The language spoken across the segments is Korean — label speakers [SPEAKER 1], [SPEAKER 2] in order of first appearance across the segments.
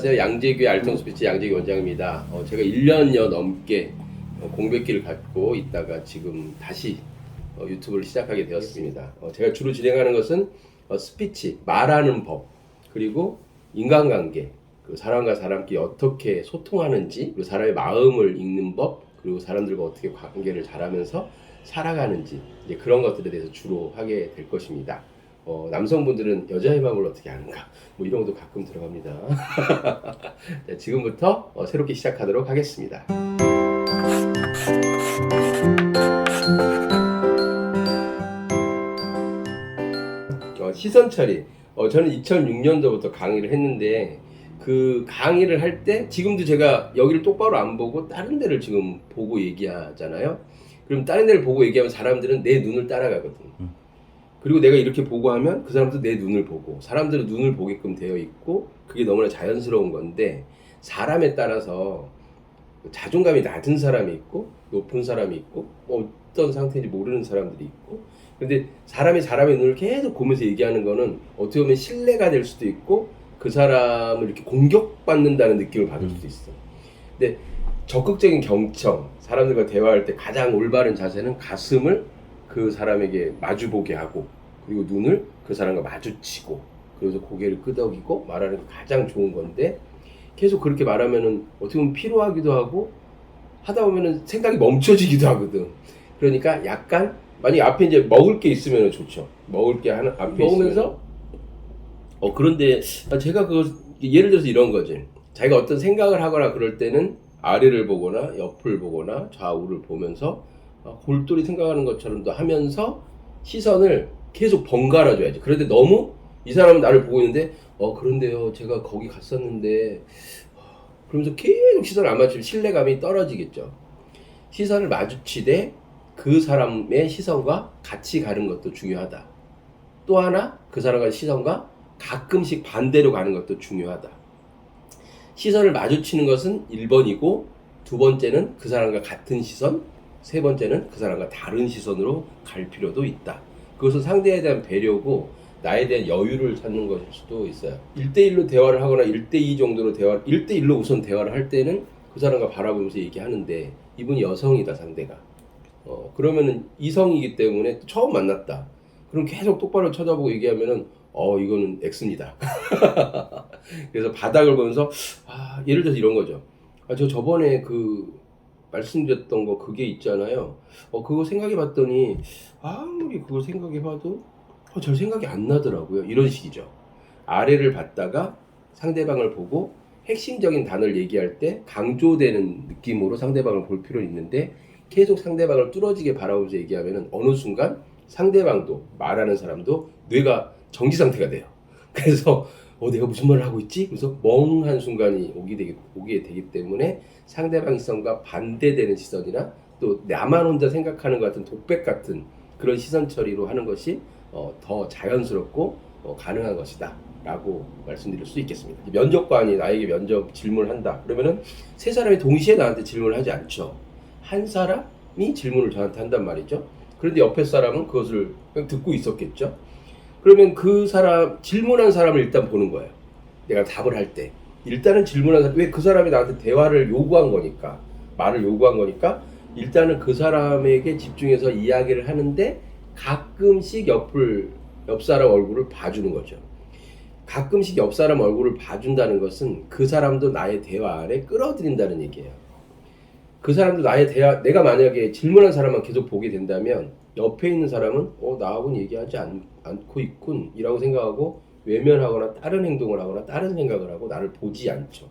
[SPEAKER 1] 안녕하세요. 양재교회 알통스피치 양재교 원장입니다. 제가 1년여 넘게 공백기를 갖고 있다가 지금 다시 유튜브를 시작하게 되었습니다. 제가 주로 진행하는 것은 스피치, 말하는 법, 그리고 인간관계, 그 사람과 사람끼리 어떻게 소통하는지, 그리고 사람의 마음을 읽는 법, 그리고 사람들과 어떻게 관계를 잘하면서 살아가는지, 이제 그런 것들에 대해서 주로 하게 될 것입니다. 남성분들은 여자의 마음을 어떻게 아는가, 뭐 이런 것도 가끔 들어갑니다. 자, 지금부터 새롭게 시작하도록 하겠습니다. 시선 처리. 저는 2006년도부터 강의를 했는데, 그 강의를 할 때 지금도 제가 여기를 똑바로 안 보고 다른 데를 지금 보고 얘기하잖아요. 그럼 다른 데를 보고 얘기하면 사람들은 내 눈을 따라가거든. 그리고 내가 이렇게 보고 하면 그 사람도 내 눈을 보고, 사람들은 눈을 보게끔 되어 있고, 그게 너무나 자연스러운 건데, 사람에 따라서 자존감이 낮은 사람이 있고 높은 사람이 있고 어떤 상태인지 모르는 사람들이 있고, 근데 사람이 사람의 눈을 계속 보면서 얘기하는 거는 어떻게 보면 신뢰가 될 수도 있고 그 사람을 이렇게 공격받는다는 느낌을 받을 수도 있어. 근데 적극적인 경청, 사람들과 대화할 때 가장 올바른 자세는 가슴을 그 사람에게 마주보게 하고, 그리고 눈을 그 사람과 마주치고, 그래서 고개를 끄덕이고 말하는 게 가장 좋은 건데, 계속 그렇게 말하면은 어떻게 보면 피로하기도 하고 하다 보면은 생각이 멈춰지기도 하거든. 그러니까 약간, 만약에 앞에 이제 먹을 게 있으면 좋죠. 먹을 게 하나 앞에 먹으면서 그런데 제가 예를 들어서 이런 거지. 자기가 어떤 생각을 하거나 그럴 때는 아래를 보거나 옆을 보거나 좌우를 보면서 골똘히 생각하는 것처럼도 하면서 시선을 계속 번갈아 줘야지. 그런데 너무 이 사람은 나를 보고 있는데 그런데요, 제가 거기 갔었는데, 그러면서 계속 시선을 안 맞추면 신뢰감이 떨어지겠죠. 시선을 마주치되 그 사람의 시선과 같이 가는 것도 중요하다. 또 하나, 그 사람과의 시선과 가끔씩 반대로 가는 것도 중요하다. 시선을 마주치는 것은 1번이고, 두 번째는 그 사람과 같은 시선, 세 번째는 그 사람과 다른 시선으로 갈 필요도 있다. 그것은 상대에 대한 배려고 나에 대한 여유를 찾는 것일 수도 있어요. 1대1로 대화를 하거나 1대2 정도로 1대1로 우선 대화를 할 때는 그 사람과 바라보면서 얘기하는데, 이분이 여성이다, 상대가. 그러면은 이성이기 때문에 처음 만났다. 그럼 계속 똑바로 쳐다보고 얘기하면은 이거는 X입니다. 그래서 바닥을 보면서 예를 들어서 이런 거죠. 저번에 말씀드렸던 거 그게 있잖아요. 그거 생각해 봤더니 아무리 그걸 생각해 봐도 잘 생각이 안 나더라고요. 이런 식이죠. 아래를 봤다가 상대방을 보고 핵심적인 단어를 얘기할 때 강조되는 느낌으로 상대방을 볼 필요는 있는데, 계속 상대방을 뚫어지게 바라보면서 얘기하면은 어느 순간 상대방도, 말하는 사람도 뇌가 정지 상태가 돼요. 그래서 내가 무슨 말을 하고 있지? 그래서 멍한 순간이 오게 되기 때문에 상대방 시선과 반대되는 시선이나 또 나만 혼자 생각하는 것 같은 독백 같은 그런 시선 처리로 하는 것이 더 자연스럽고 가능한 것이다 라고 말씀드릴 수 있겠습니다. 면접관이 나에게 면접 질문을 한다. 그러면은 세 사람이 동시에 나한테 질문을 하지 않죠. 한 사람이 질문을 저한테 한단 말이죠. 그런데 옆에 사람은 그것을 그냥 듣고 있었겠죠. 그러면 그 사람, 질문한 사람을 일단 보는 거예요. 내가 답을 할 때 일단은 질문한 사람, 왜 그 사람이 나한테 대화를 요구한 거니까, 말을 요구한 거니까 일단은 그 사람에게 집중해서 이야기를 하는데, 가끔씩 옆 사람 얼굴을 봐주는 거죠. 가끔씩 옆 사람 얼굴을 봐준다는 것은 그 사람도 나의 대화 안에 끌어들인다는 얘기예요. 그 사람도 나의 대화, 내가 만약에 질문한 사람만 계속 보게 된다면 옆에 있는 사람은 나하고는 얘기하지 않고 있군 이라고 생각하고 외면하거나 다른 행동을 하거나 다른 생각을 하고 나를 보지 않죠.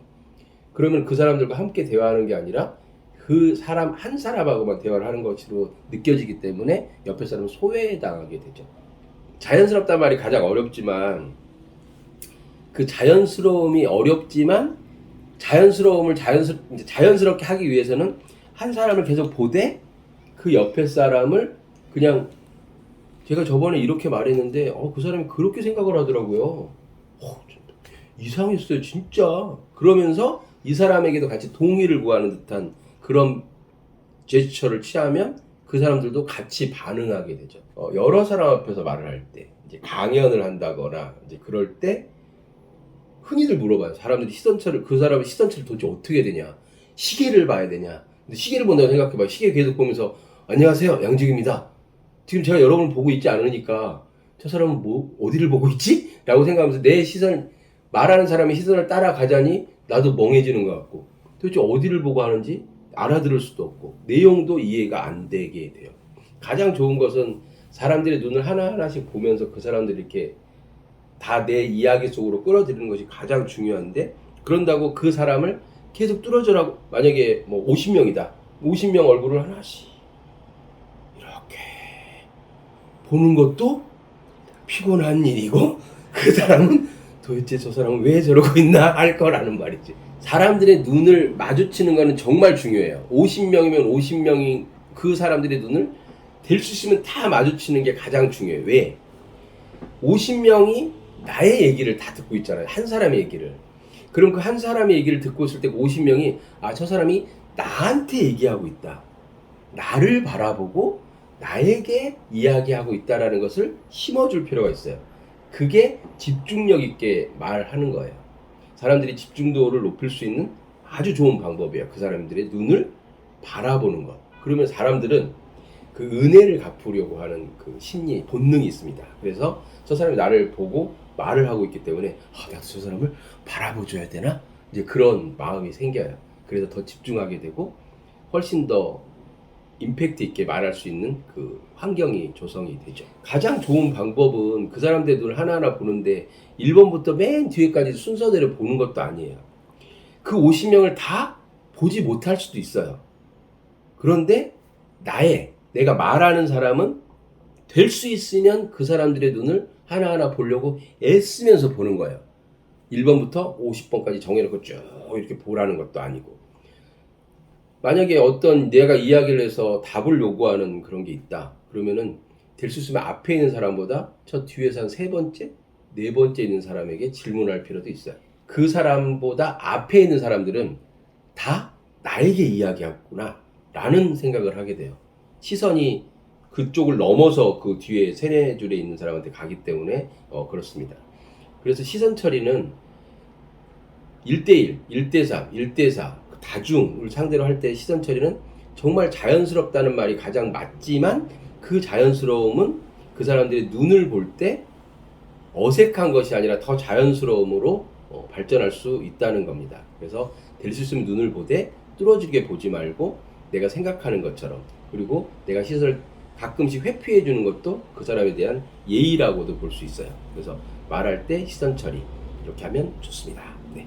[SPEAKER 1] 그러면 그 사람들과 함께 대화하는 게 아니라 그 사람 한 사람하고만 대화를 하는 것으로 느껴지기 때문에 옆에 사람은 소외당하게 되죠. 자연스럽단 말이 가장 어렵지만, 그 자연스러움이 어렵지만 자연스러움을 자연스럽게 하기 위해서는 한 사람을 계속 보되 그 옆에 사람을 그냥, 제가 저번에 이렇게 말했는데 그 사람이 그렇게 생각을 하더라고요. 이상했어요 진짜. 그러면서 이 사람에게도 같이 동의를 구하는 듯한 그런 제스처를 취하면 그 사람들도 같이 반응하게 되죠. 여러 사람 앞에서 말을 할 때, 이제 강연을 한다거나 이제 그럴 때 흔히들 물어봐요. 사람들이 시선처를, 그 사람의 시선처를 도대체 어떻게 해야 되냐, 시계를 봐야 되냐. 근데 시계를 본다고 생각해봐요. 시계 계속 보면서 안녕하세요, 양직입니다. 지금 제가 여러분을 보고 있지 않으니까 저 사람은 뭐 어디를 보고 있지? 라고 생각하면서 내 시선, 말하는 사람의 시선을 따라가자니 나도 멍해지는 것 같고, 도대체 어디를 보고 하는지 알아들을 수도 없고 내용도 이해가 안 되게 돼요. 가장 좋은 것은 사람들의 눈을 하나하나씩 보면서 그 사람들이 이렇게 다 내 이야기 속으로 끌어들이는 것이 가장 중요한데, 그런다고 그 사람을 계속 뚫어져라고, 만약에 뭐 50명이다. 50명 얼굴을 하나씩 이렇게 보는 것도 피곤한 일이고, 그 사람은 도대체 저 사람은 왜 저러고 있나 할 거라는 말이지. 사람들의 눈을 마주치는 거는 정말 중요해요. 50명이면 50명이 그 사람들의 눈을 될 수 있으면 다 마주치는 게 가장 중요해요. 왜? 50명이 나의 얘기를 다 듣고 있잖아요. 한 사람의 얘기를. 그럼 그 한 사람의 얘기를 듣고 있을 때 50명이 아, 저 사람이 나한테 얘기하고 있다, 나를 바라보고 나에게 이야기하고 있다라는 것을 심어줄 필요가 있어요. 그게 집중력 있게 말하는 거예요. 사람들이 집중도를 높일 수 있는 아주 좋은 방법이에요. 그 사람들의 눈을 바라보는 것. 그러면 사람들은 그 은혜를 갚으려고 하는 그 심리, 본능이 있습니다. 그래서 저 사람이 나를 보고 말을 하고 있기 때문에 나도 저 사람을 바라봐줘야 되나? 이제 그런 마음이 생겨요. 그래서 더 집중하게 되고 훨씬 더 임팩트 있게 말할 수 있는 그 환경이 조성이 되죠. 가장 좋은 방법은 그 사람들의 눈을 하나하나 보는데 1번부터 맨 뒤에까지 순서대로 보는 것도 아니에요. 그 50명을 다 보지 못할 수도 있어요. 그런데 내가 말하는 사람은 될 수 있으면 그 사람들의 눈을 하나하나 보려고 애쓰면서 보는 거예요. 1번부터 50번까지 정해놓고 쭉 이렇게 보라는 것도 아니고, 만약에 어떤 내가 이야기를 해서 답을 요구하는 그런 게 있다. 그러면은 될 수 있으면 앞에 있는 사람보다 저 뒤에서 한 3번째, 4번째 있는 사람에게 질문할 필요도 있어요. 그 사람보다 앞에 있는 사람들은 다 나에게 이야기하구나 라는 생각을 하게 돼요. 시선이 그쪽을 넘어서 그 뒤에 3-4줄에 있는 사람한테 가기 때문에 그렇습니다. 그래서 시선 처리는 1대1, 1대3, 1대4 다중을 상대로 할 때 시선 처리는 정말 자연스럽다는 말이 가장 맞지만, 그 자연스러움은 그 사람들의 눈을 볼 때 어색한 것이 아니라 더 자연스러움으로 발전할 수 있다는 겁니다. 그래서 될 수 있으면 눈을 보되 뚫어지게 보지 말고 내가 생각하는 것처럼, 그리고 내가 시선을 가끔씩 회피해 주는 것도 그 사람에 대한 예의라고도 볼 수 있어요. 그래서 말할 때 시선 처리 이렇게 하면 좋습니다. 네.